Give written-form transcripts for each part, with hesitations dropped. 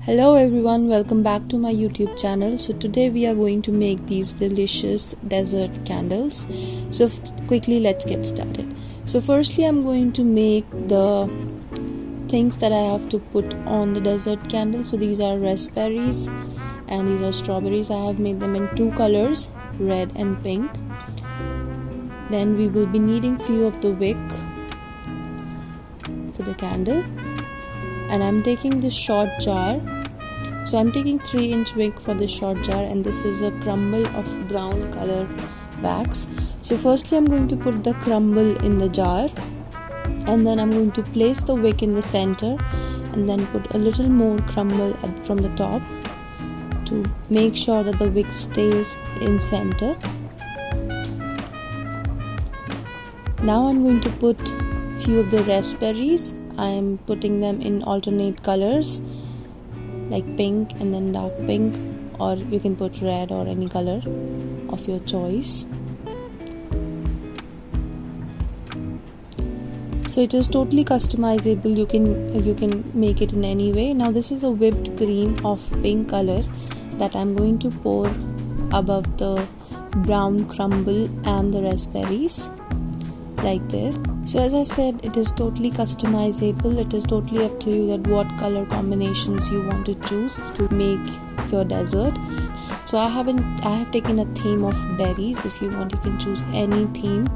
Hello everyone, welcome back to my YouTube channel. So today we are going to make these delicious dessert candles. So quickly let's get started. So firstly I'm going to make the things that I have to put on the dessert candle. So these are raspberries and these are strawberries. I have made them in two colors, red and pink. Then we will be needing few of the wick for the candle, and I'm taking this short jar. So I'm taking 3-inch wick for this short jar, and this is a crumble of brown color wax. So firstly I'm going to put the crumble in the jar, and then I'm going to place the wick in the center and then put a little more crumble from the top to make sure that the wick stays in center. Now I'm going to put few of the raspberries. I am putting them in alternate colors like pink and then dark pink, or you can put red or any color of your choice. So it is totally customizable. You can make it in any way. Now this is a whipped cream of pink color that I'm going to pour above the brown crumble and the raspberries like this. So as I said, it is totally customizable. It is totally up to you that what color combinations you want to choose to make your dessert. So I have taken a theme of berries. If you want, you can choose any theme,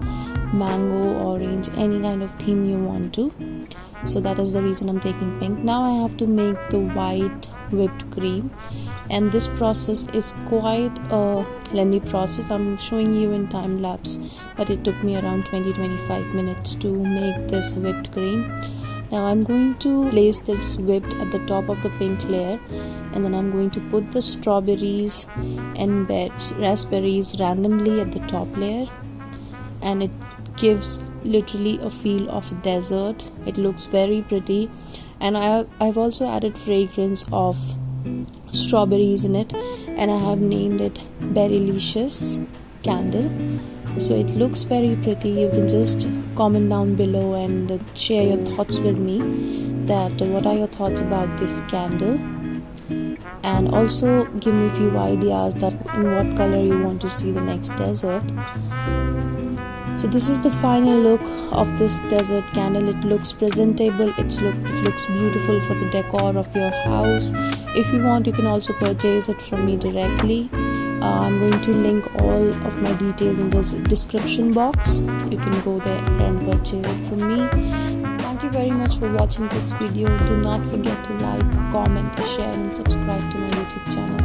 mango, orange, any kind of theme you want to. So that is the reason I'm taking pink. Now I have to make the white whipped cream, and this process is quite a lengthy process. I'm showing you in time lapse, but it took me around 20-25 minutes to make this whipped cream. Now I'm going to place this whipped at the top of the pink layer, and then I'm going to put the strawberries and raspberries randomly at the top layer, and it gives literally a feel of dessert. It looks very pretty, and I've also added fragrance of strawberries in it, and I have named it Berrylicious candle. So it looks very pretty. You can just comment down below and share your thoughts with me, that what are your thoughts about this candle, and also give me a few ideas that in what color you want to see the next dessert. So this is the final look of this dessert candle. It looks presentable. It looks beautiful for the decor of your house. If you want, you can also purchase it from me directly. I'm going to link all of my details in the description box. You can go there and purchase it from me. Thank you very much for watching this video. Do not forget to like, comment, share and subscribe to my YouTube channel.